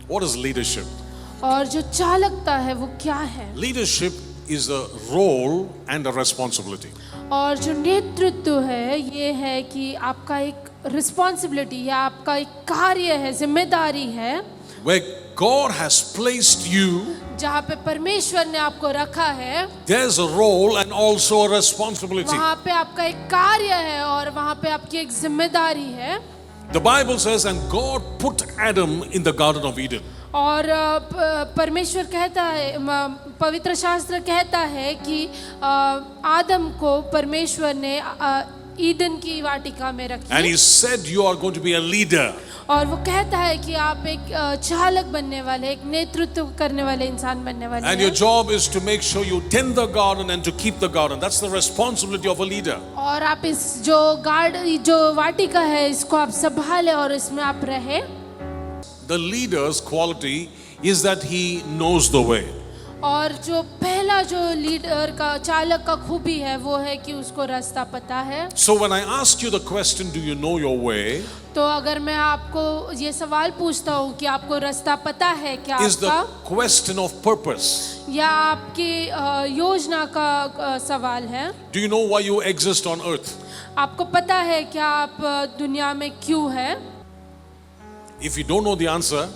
What is leadership? और जो चालकता है वो क्या है? Leadership is a role and a responsibility. और जो नेतृत्व है ये है कि आपका एक रिस्पॉन्सिबिलिटी या आपका एक कार्य है, जिम्मेदारी है, Where God has placed you, जहाँ पे परमेश्वर ने आपको रखा है, there's a role and also a responsibility. वहाँ पे आपका एक कार्य है और वहाँ पे आपकी एक जिम्मेदारी है. The Bible says, and God put Adam in the Garden of Eden. और परमेश्वर कहता है, पवित्र शास्त्र कहता है कि आदम को परमेश्वर ने ईदन की वाटिका में And रखी. He said, you are going to be a leader. और वो कहता है कि आप एक चालक बनने वाले, एक नेतृत्व करने वाले इंसान बनने वाले And your हैं. job is to make sure you tend the garden and to keep the garden. That's the responsibility of a leader. और आप इस जो वाटिका है इसको आप संभालें और इसमें आप रहे. The leader's quality is that he knows the way. और जो पहला जो लीडर का चालक का खूबी है वो है कि उसको रास्ता पता है. So when I ask you the question, do you know your way? तो अगर मैं आपको ये सवाल पूछता हूँ कि आपको रास्ता पता है क्या Is the आपका, question of purpose. या आपकी योजना का सवाल है. Do you know why you exist on earth? आपको पता है क्या आप दुनिया में क्यों है? If you don't know the answer,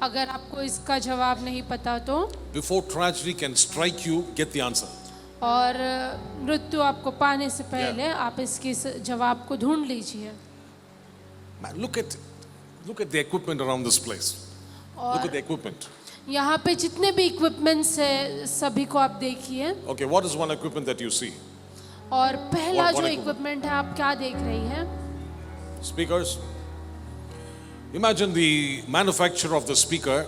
अगर आपको इसका जवाब नहीं पता तो, before tragedy can strike you, get the answer. और मृत्यु आपको पाने से पहले आप इसके जवाब को ढूंढ लीजिए. Man, look at the equipment around this place. Look at the equipment. यहाँ पे जितने भी इक्विपमेंट्स है सभी को आप देखिए. Okay, what is one equipment that you see? और पहला What जो equipment? इक्विपमेंट है आप क्या देख रही हैं? Speakers. Imagine the manufacturer of the speaker.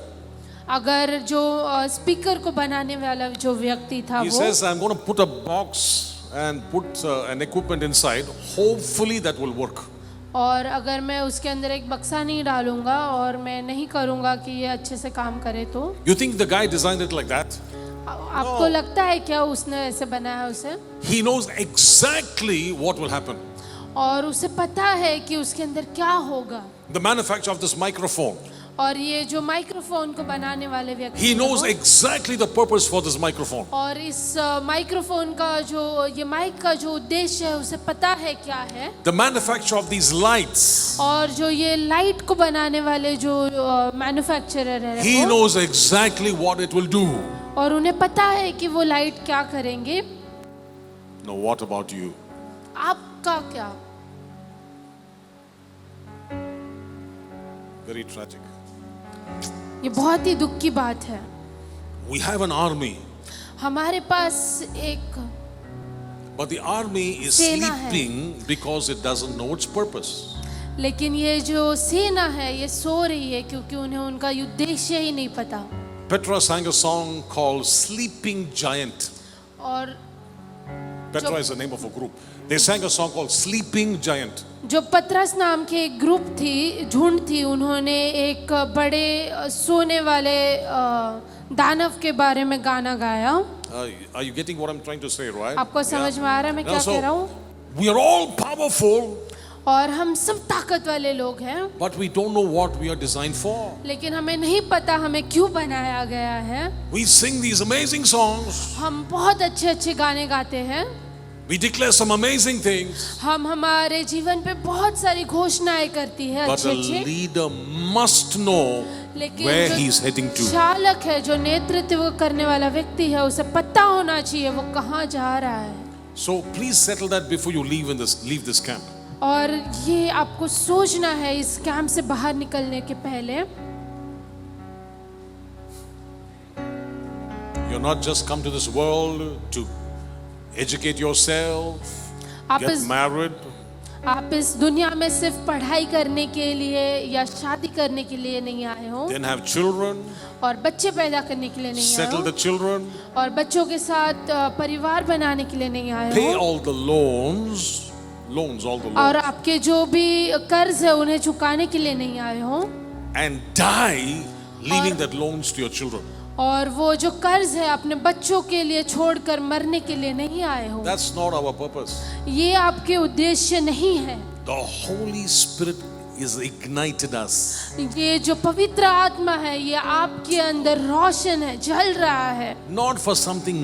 अगर जो स्पीकर को बनाने वाला जो व्यक्ति था He वो says, I'm going to put a box and put an equipment inside. Hopefully that will work. और अगर मैं उसके अंदर एक बक्सा नहीं डालूंगा और मैं नहीं करूंगा कि ये अच्छे से काम करे तो, You think the guy designed it like that? आपको लगता है क्या उसने ऐसे बनाया उसे? He knows exactly what will happen. और उसे पता है कि उसके अंदर क्या होगा. The manufacturer of this microphone, और ये जो माइक्रोफोन को बनाने वाले व्यक्ति he हैं knows वो, exactly the purpose for this microphone. और इस माइक्रोफोन का जो ये माइक का जो उद्देश्य है उसे पता है क्या है. The manufacturer of these lights, और जो ये लाइट को बनाने वाले जो मैन्युफैक्चरर है he वो, knows exactly what it will do. और उन्हें पता है कि वो लाइट क्या करेंगे. Now what about you? आपका क्या? Very tragic. ये बहुत ही दुख की बात है. We have an army, हमारे पास एक, but the army is सेना है. sleeping because it doesn't know its purpose. लेकिन ये जो सेना है ये सो रही है क्योंकि उन्हें उनका उद्देश्य ही नहीं पता. Petra sang a song called Sleeping Giant. और Petra is the name of a group. They sang a song called Sleeping Giant. जो पतरस नाम के एक ग्रुप थी, झुंड थी, उन्होंने एक बड़े सोने वाले दानव के बारे में गाना गाया. Are you getting what I'm trying to say, right? आपको समझ में आ रहा है मैं क्या So, कह रहा हूँ? we are all powerful, और हम सब ताकत वाले लोग हैं, but we don't know what we are designed for. लेकिन हमें नहीं पता हमें क्यों बनाया गया है. We sing these amazing songs. हम बहुत अच्छे अच्छे गाने गाते हैं. We declare some amazing things. हम हमारे जीवन पे बहुत सारी घोषणाएं करती है But अच्छे a अच्छे. leader must know लेकिन where जो he is heading to. चालक है, जो नेतृत्व करने वाला व्यक्ति है, उसे पता होना चाहिए वो कहाँ जा रहा है. So please settle that before you leave this camp. और ये आपको सोचना है इस कैंप से बाहर निकलने के पहले. You're not just come to this world to educate yourself, आप get इस married, आप इस दुनिया में सिर्फ पढ़ाई करने के लिए या शादी करने के लिए नहीं आए हो, then have children, और बच्चे पैदा करने के लिए नहीं आए settle हो, the children, और बच्चों के साथ परिवार बनाने के लिए नहीं आए pay हो, all the loans, all the और loans, आपके जो भी कर्ज है उन्हें चुकाने के लिए नहीं आए हो, and die leaving that loans to your children. और वो जो कर्ज है अपने बच्चों के लिए छोड़कर मरने के लिए नहीं आए हो. That's not our purpose. ये आपके उद्देश्य नहीं है. The Holy Spirit is ignited us. ये जो पवित्र आत्मा है ये आपके अंदर रोशन है, जल रहा है, Not for something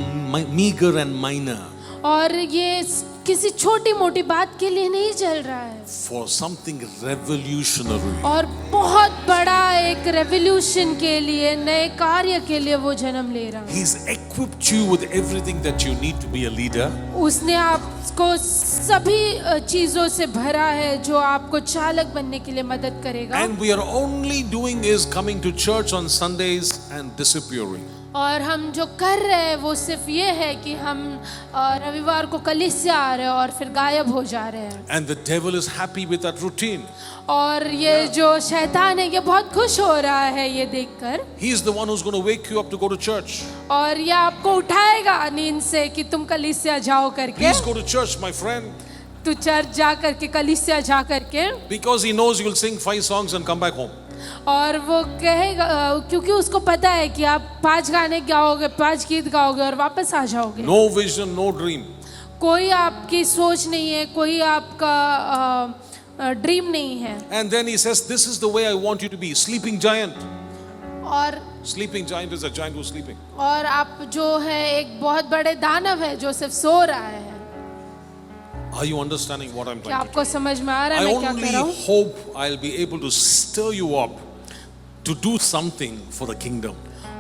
meager and minor, और ये किसी छोटी मोटी बात के लिए नहीं जल रहा है, for something revolutionary. और बहुत बड़ा एक रेवोल्यूशन के लिए, नए कार्य के लिए वो जन्म ले रहा है। He's equipped you with everything that you need to be a leader. उसने आपको सभी चीजों से भरा है जो आपको चालक बनने के लिए मदद करेगा। And we are only doing is coming to church on Sundays and disappearing. और हम जो कर रहे हैं वो सिर्फ ये है कि हम रविवार को कलीसिया आ रहे हैं और फिर गायब हो जा रहे हैं। And the devil is happy with that routine. और ये जो शैतान है ये बहुत खुश हो रहा है ये देखकर, He is the one who's going to wake you up to go to church. और ये आपको उठाएगा नींद से कि तुम कलीसिया जाओ करके। Please go to church, my friend. तू चर्च जा करके, कलीसिया जा करके, Because he knows you'll sing 5 songs and come back home. और वो कहेगा क्योंकि उसको पता है कि आप 5 गाने गाओगे, 5 गीत गाओगे और वापस आ जाओगे। No vision, no dream. कोई आपकी सोच नहीं है, कोई आपका ड्रीम नहीं है। And then he says, this is the way I want you to be. Sleeping giant. और Sleeping giant is a giant who's sleeping. और आप जो है एक बहुत बड़े दानव है जो सिर्फ सो रहा है। Are you understanding what I'm क्या trying to आपको समझ में आ रहा do? है I मैं क्या कर रहा only हूँ? hope I'll be able to stir you up to do something for the kingdom.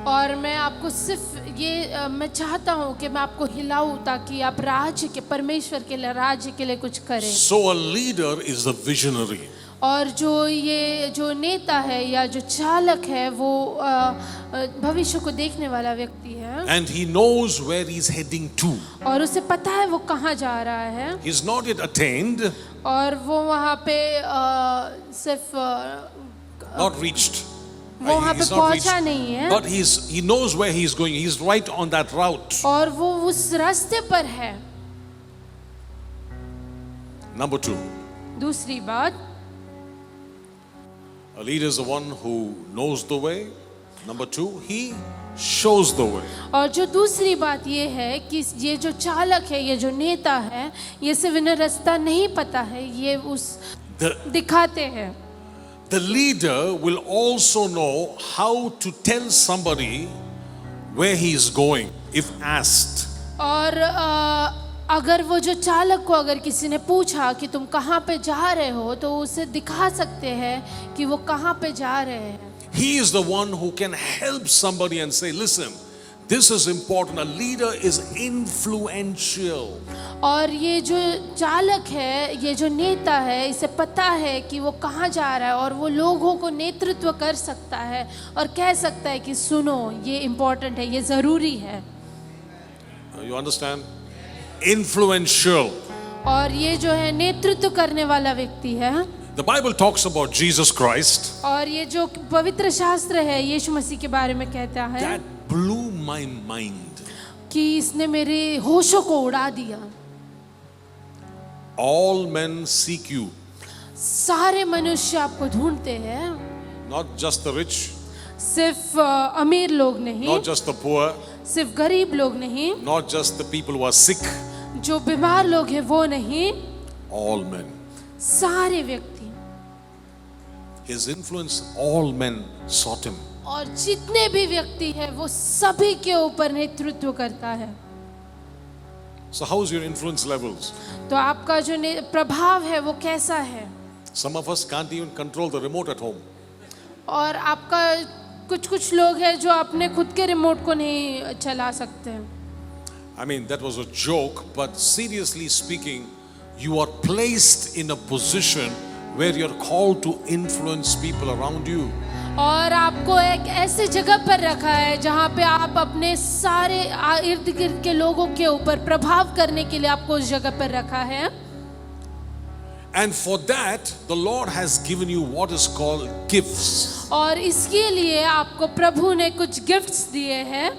और मैं आपको सिर्फ ये मैं चाहता हूँ कि मैं आपको हिलाऊं ताकि आप राज्य के, परमेश्वर के लिए, राज्य के लिए कुछ करें। So a leader is the visionary. और जो नेता है या जो चालक है वो भविष्य को देखने वाला व्यक्ति है, And he knows where he's heading to. और उसे पता है वो कहाँ जा रहा है, He's not yet attained, और वो वहाँ पे सिर्फ not reached. वो वहाँ पे He's not पहुँचा reached, नहीं है, but he knows where he's going. He's right on that route. और वो उस रास्ते पर है। Number 2, दूसरी बात, a leader is the one who knows the way. Number 2, he shows the way. और जो दूसरी बात ये है कि ये जो चालक है, ये जो नेता है, ये सिर्फ इन्हें रास्ता नहीं पता है, ये उस The, दिखाते हैं। the leader will also know how to tell somebody where he is going if asked. और अगर वो जो चालक को अगर किसी ने पूछा कि तुम कहाँ पे जा रहे हो, तो उसे दिखा सकते हैं कि वो कहाँ पे जा रहे हैं। He is the one who can help somebody and say, listen, this is important. A leader is influential. और ये जो चालक है, ये जो नेता है, इसे पता है कि वो कहाँ जा रहा है, और वो लोगों को नेतृत्व कर सकता है और कह सकता है कि सुनो, ये इम्पोर्टेंट है, ये ज़रूरी है। You understand? Influential. और ये जो है नेतृत्व करने वाला व्यक्ति है। The Bible talks about Jesus Christ. और ये जो पवित्र शास्त्र है यीशु मसीह के बारे में कहता है That blew my mind. कि इसने मेरे होशों को उड़ा दिया। All men seek you, सारे मनुष्य आपको ढूंढते हैं, not just the rich, सिर्फ अमीर लोग नहीं, not just the poor, सिर्फ गरीब लोग नहीं, not just the people who are sick. जो बीमार लोग हैं वो नहीं, All men. सारे व्यक्ति। His influence, all men sought him. और जितने भी व्यक्ति हैं वो सभी के ऊपर नेतृत्व करता है। So how is your influence levels? तो आपका जो प्रभाव है वो कैसा है? Some of us can't even control the remote at home. और आपका कुछ लोग हैं जो अपने खुद के रिमोट को नहीं चला सकते। I mean, that was a joke, but seriously speaking, you are placed in a position where you're called to influence people around you. और आपको एक ऐसे जगह पर रखा है जहाँ पे आप अपने सारे इर्द गिर्द के लोगों के ऊपर प्रभाव करने के लिए आपको उस जगह पर रखा है। And for that, the Lord has given you what is called gifts. और इसके लिए आपको प्रभु ने कुछ गिफ्ट्स दिए हैं।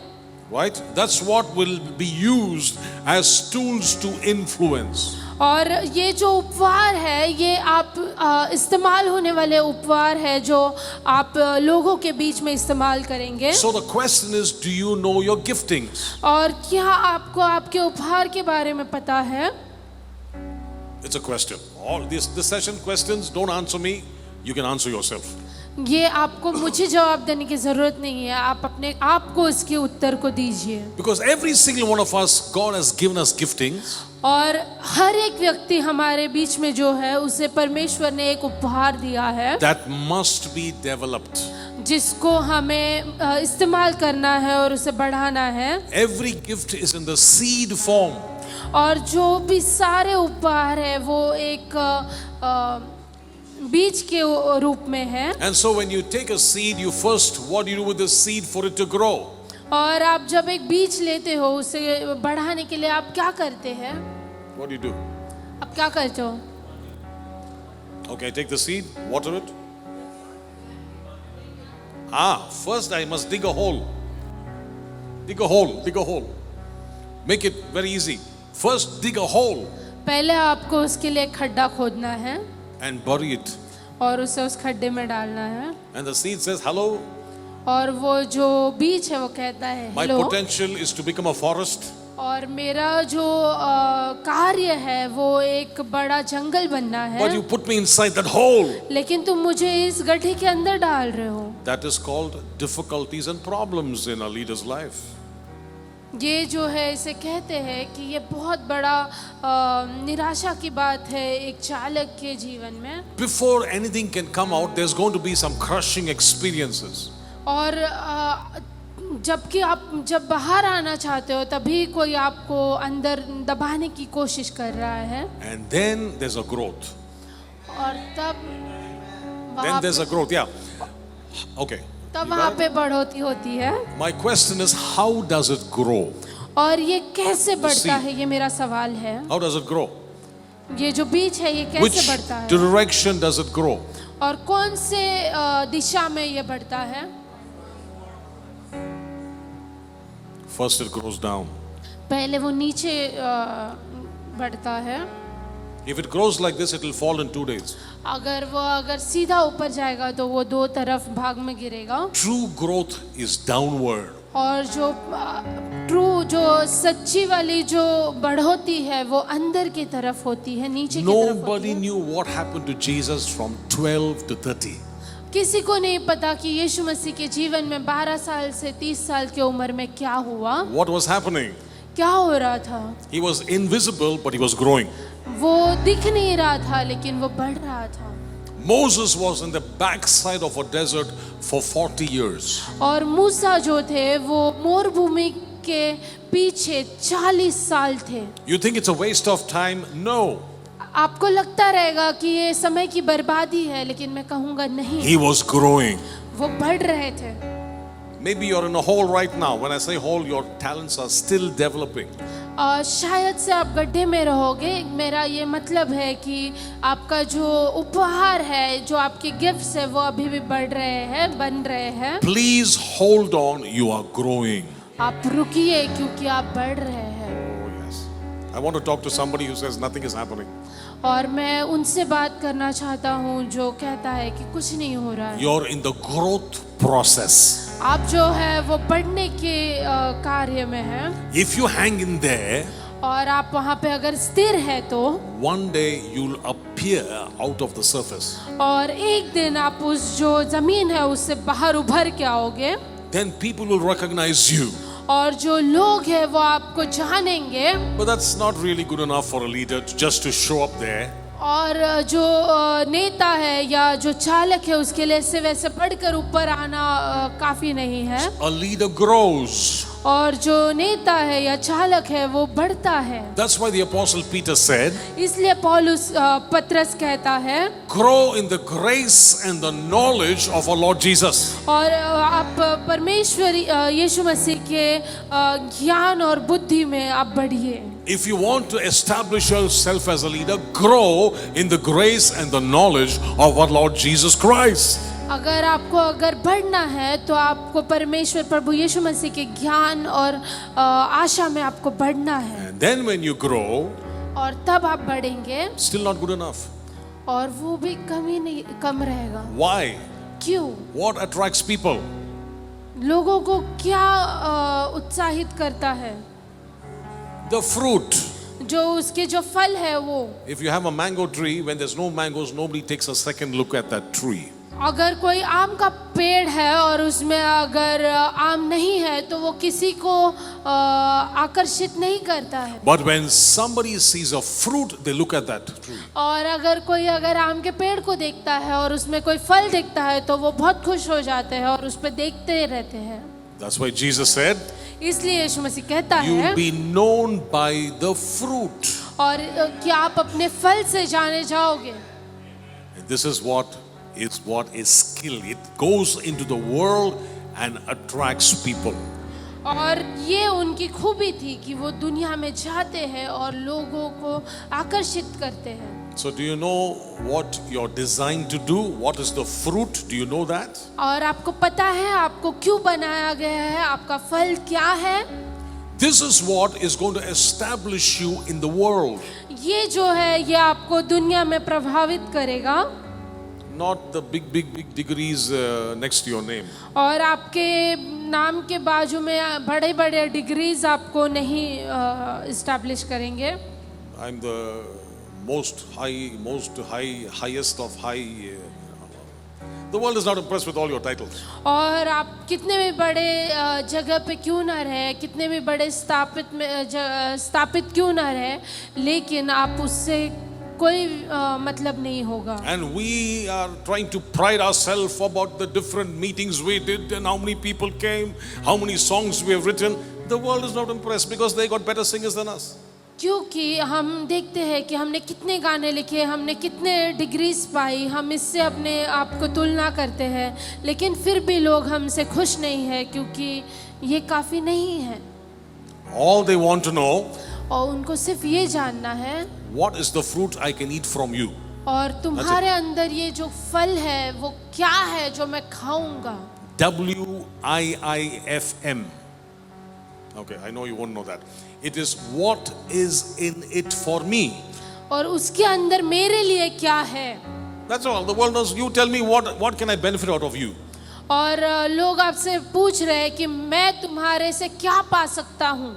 Right? That's what will be used as tools to influence. और ये जो उपहार है ये आप इस्तेमाल होने वाले उपहार है जो आप लोगों के बीच में इस्तेमाल करेंगे। So the question is, do you know your giftings? और क्या आपको आपके उपहार के बारे में पता है? It's a question. All this session questions, don't answer me. You can answer yourself. ये आपको मुझे जवाब देने की जरूरत नहीं है, आप अपने आप को इसके उत्तर को दीजिए। Because every single one of us, God has given us giftings. और हर एक व्यक्ति हमारे बीच में जो है उसे परमेश्वर ने एक उपहार दिया है That must be developed. जिसको हमें इस्तेमाल करना है और उसे बढ़ाना है। Every gift is in the seed form. और जो भी सारे उपहार है वो एक बीज के रूप में है। And so when you take a seed, you first, what do you do with the seed for it to grow? और आप जब एक बीज लेते हो उसे बढ़ाने के लिए आप क्या करते हैं? What do you do? आप क्या करते हो? Okay, take the seed, water it. First I must dig a hole. Dig a hole, dig a hole. Make it very easy. First dig a hole पहले आपको उसके लिए खड्डा खोदना है and bury it. और उसे उस खड्डे में डालना है। And the seed says, hello, और वो जो बीज है वो कहता है my hello. potential is to become a forest. और मेरा जो कार्य है वो एक बड़ा जंगल बनना है। But you put me inside that hole. लेकिन तुम मुझे इस गड्ढे के अंदर डाल रहे हो। That is called difficulties and problems in a leader's life. ये जो है इसे कहते हैं कि ये बहुत बड़ा निराशा की बात है एक चालक के जीवन में। Before anything can come out, there's going to be some crushing experiences. और जबकि आप जब बाहर आना चाहते हो तभी कोई आपको अंदर दबाने की कोशिश कर रहा है। And then there's a growth. और Then there's a growth, yeah. Okay. तब वहाँ पे बढ़ोतरी होती है। My question is, how does it grow? और ये कैसे बढ़ता है, ये मेरा सवाल है। How does it grow? ये जो बीज है ये Which कैसे बढ़ता है direction does it grow? और कौन से दिशा में ये बढ़ता है? First it grows down. पहले वो नीचे बढ़ता है। If it grows like this, it will fall in 2 days. अगर सीधा ऊपर जाएगा तो वो दो तरफ भाग में गिरेगा। True growth is downward. और जो जो सच्ची वाली जो बढ़ोती है वो अंदर की तरफ होती है, नीचे की तरफ होती Nobody है। knew what happened to Jesus from 12 to 30. किसी को नहीं पता कि यीशु मसीह के जीवन में 12 साल से 30 साल की उम्र में क्या हुआ, What was happening? क्या हो रहा था। He was invisible, but he was growing. वो दिख नहीं रहा था लेकिन वो बढ़ रहा था। Moses was in the backside of a desert for 40 years. और मूसा जो थे वो मरुभूमि के पीछे 40 साल थे। You think it's a waste of time? No. आपको लगता रहेगा कि ये समय की बर्बादी है, लेकिन मैं कहूँगा नहीं, He was growing. वो बढ़ रहे थे। Maybe you're in a hole right now. When I say hole, your talents are still developing. शायद से आप गड्ढे में रहोगे। मेरा ये मतलब है कि आपका जो उपहार है, जो आपके गिफ्ट्स है वो अभी भी बढ़ रहे हैं, बन रहे हैं। Please hold on. You are growing. आप रुकिए क्योंकि आप बढ़ रहे हैं। Oh, yes. I want to talk to somebody who says nothing is happening. और मैं उनसे बात करना चाहता हूँ जो कहता है कि कुछ नहीं हो रहा है। You're in the growth process. आप जो है वो बढ़ने के कार्य में हैं। If you hang in there, और आप वहाँ पे अगर स्थिर है तो one day you'll appear out of the surface. और एक दिन आप उस जो जमीन है उससे बाहर उभर के आओगे। Then people will recognize you. और जो लोग हैं वो आपको जानेंगे। But that's not really good enough for a leader just to show up there. और जो नेता है या जो चालक है उसके लिए सिर्फ वैसे बढ़कर ऊपर आना काफी नहीं है। A leader grows. और जो नेता है या चालक है वो बढ़ता है। That's why the apostle Peter said, इसलिए पौलुस पत्रस कहता है, grow in the grace and the knowledge of our Lord Jesus. और आप परमेश्वर यीशु मसीह के ज्ञान और बुद्धि में आप बढ़िए। If you want to establish yourself as a leader, grow in the grace and the knowledge of our Lord Jesus Christ. अगर बढ़ना है तो आपको परमेश्वर प्रभु यीशु मसीह के ज्ञान और आशा में आपको बढ़ना है। And then when you grow, और तब आप बढ़ेंगे। still not good enough. और वो भी कम रहेगा। Why? क्यों? What attracts people? लोगों को क्या उत्साहित करता है? The fruit. जो उसके जो फल है वो, If you have a mango tree, when there's no mangoes, nobody takes a second look at that tree. अगर कोई आम का पेड़ है और उसमें अगर आम नहीं है तो वो किसी को आकर्षित नहीं करता है। But when somebody sees a fruit, they look at that tree. और अगर कोई अगर आम के पेड़ को देखता है और उसमें कोई फल दिखता है तो वो बहुत खुश हो जाते हैं और उस पर देखते रहते हैं। That's why Jesus said, इसलिए यीशु मसीह कहता है you'll be known by the fruit. और कि आप अपने फल से जाने जाओगे। This is what is skill. It goes into the world and attracts people. और ये उनकी खूबी थी कि वो दुनिया में जाते हैं और लोगों को आकर्षित करते हैं। So do you know what you're designed to do? What is the fruit? Do you know that? और आपको पता है आपको क्यों बनाया गया है, आपका फल क्या है? This is what is going to establish you in the world. ये जो है ये आपको दुनिया में प्रभावित करेगा। Not the big degrees next to your name. और आपके नाम के बाजू में बड़े बड़े डिग्रीज आपको नहीं इस्टेब्लिश करेंगे। I'm the highest of high. The world is not impressed with all your titles. और आप कितने भी बड़े जगह पे क्यों ना रहे, कितने भी बड़े स्थापित क्यों ना रहे, लेकिन आप उससे कोई मतलब नहीं होगा। And we are trying to pride ourselves about the different meetings we did and how many people came, how many songs we have written. The world is not impressed because they got better singers than us. क्योंकि हम देखते हैं कि हमने कितने गाने लिखे, हमने कितने डिग्रीज पाई, हम इससे अपने आप को तुलना करते हैं, लेकिन फिर भी लोग हमसे खुश नहीं है क्योंकि ये काफ़ी नहीं है। All they want to know, और उनको सिर्फ ये जानना है, what is the fruit I can eat from you? और तुम्हारे अंदर ये जो फल है वो क्या है जो मैं खाऊंगा। WIIFM. Okay, I know you won't know that. It is what is in it for me. और उसके अंदर मेरे लिए क्या है। That's all. The world knows. You tell me what can I benefit out of you? और लोग आपसे पूछ रहे हैं कि मैं तुम्हारे से क्या पा सकता हूँ।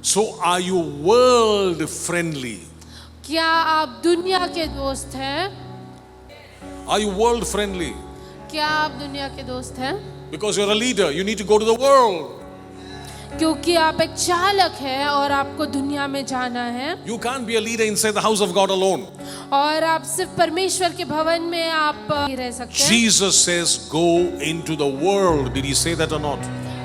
So are you world friendly? क्या आप दुनिया के दोस्त हैं? Are you world friendly? क्या आप दुनिया के दोस्त हैं? Because you're a leader, you need to go to the world. क्योंकि आप एक चालक हैं और आपको दुनिया में जाना है। You can't be a leader inside the house of God alone. और आप सिर्फ परमेश्वर के भवन में आप नहीं रह सकते। Jesus says, go into the world. Did he say that or not?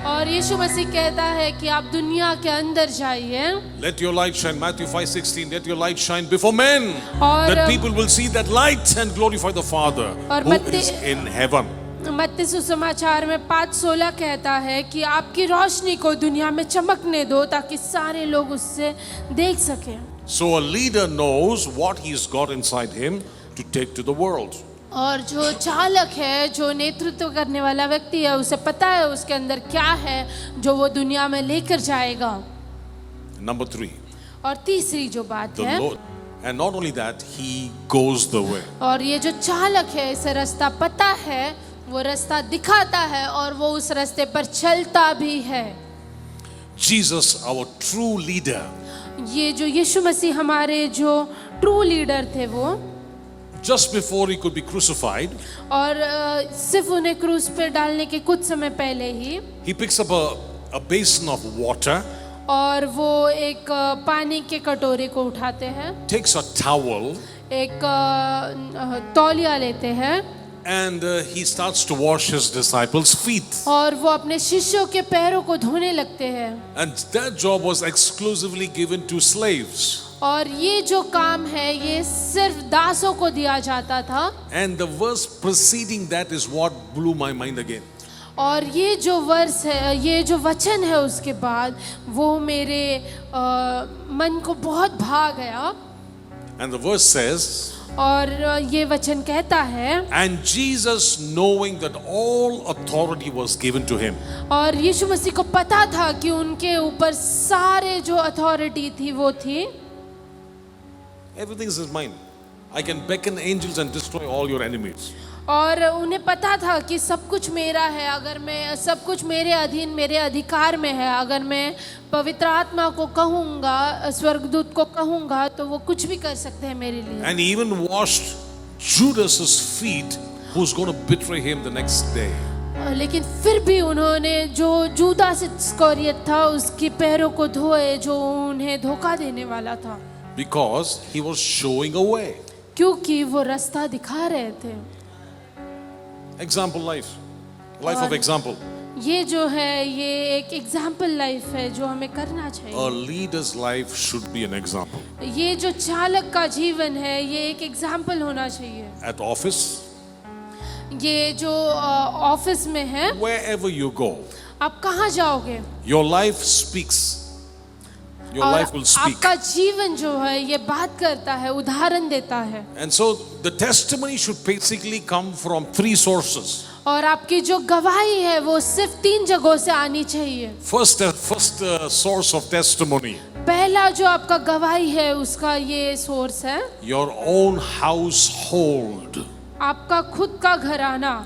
और यीशु मसीह कहता है कि आप दुनिया के अंदर जाइए। Let your light shine. Matthew 5:16. Let your light shine before men, और that people will see that light and glorify the Father who is in heaven. मत्ती सुसमाचार में 5:16 कहता है कि आपकी रोशनी को दुनिया में चमकने दो ताकि सारे लोग उससे देख सकें। So a leader knows what he's got inside him to take to the world. और जो चालक है, जो नेतृत्व करने वाला व्यक्ति है, उसे पता है उसके अंदर क्या है जो वो दुनिया में लेकर जाएगा। Number 3. और तीसरी जो बात The है, Lord, and not only that, he goes the way. और ये जो चालक है इसे रास्ता पता है, वो रास्ता दिखाता है और वो उस रास्ते पर चलता भी है। Jesus, our true leader, ये जो यीशु मसीह हमारे जो ट्रू लीडर थे, वो just before he could be crucified, और सिर्फ उन्हें क्रूस पे डालने के कुछ समय पहले ही he picks up a basin of water, और वो एक पानी के कटोरे को उठाते हैं, takes a towel, एक तौलिया लेते हैं, and he starts to wash his disciples' feet. और वो अपने शिष्यों के पैरों को धोने लगते हैं। And that job was exclusively given to slaves. और ये जो काम है ये सिर्फ दासों को दिया जाता था। And the verse preceding that is what blew my mind again. और ये जो वर्स है, ये जो वचन है उसके बाद वो मेरे मन को बहुत भा गया। And the verse says, और ये वचन कहता है, and Jesus, knowing that all authority was given to him. और यीशु मसीह को पता था कि उनके ऊपर सारे जो अथॉरिटी थी वो थी। Everything is his mind. I can beckon angels and destroy all your enemies. और उन्हें पता था कि सब कुछ मेरा है, अगर मैं सब कुछ मेरे अधीन मेरे अधिकार में है, अगर मैं पवित्र आत्मा को कहूँगा, स्वर्गदूत को कहूँगा तो वो कुछ भी कर सकते हैं मेरे लिए। And he even washed Judas's feet, who's going to betray him the next day. लेकिन फिर भी उन्होंने जो जूदास इस्करियोत था उसके पैरों को धोए, जो उन्हें धोखा देने वाला था, Because he was showing a way. क्योंकि वो रास्ता दिखा रहे थे। Example life of example. ये जो है ये एक एग्जाम्पल लाइफ है जो हमें करना A चाहिए। leader's life should be an example. ये जो चालक का जीवन है ये एक एग्जाम्पल होना चाहिए। At office, ये जो ऑफिस में है, wherever you go, आप कहाँ जाओगे, your life speaks. Your और life will speak. आपका जीवन जो है ये बात करता है, उदाहरण देता है। And so the testimony should basically come from three sources. और आपकी जो गवाही है वो सिर्फ 3 जगहों से आनी चाहिए। First source of testimony, पहला जो आपका गवाही है उसका ये सोर्स है your own household. आपका खुद का घराना।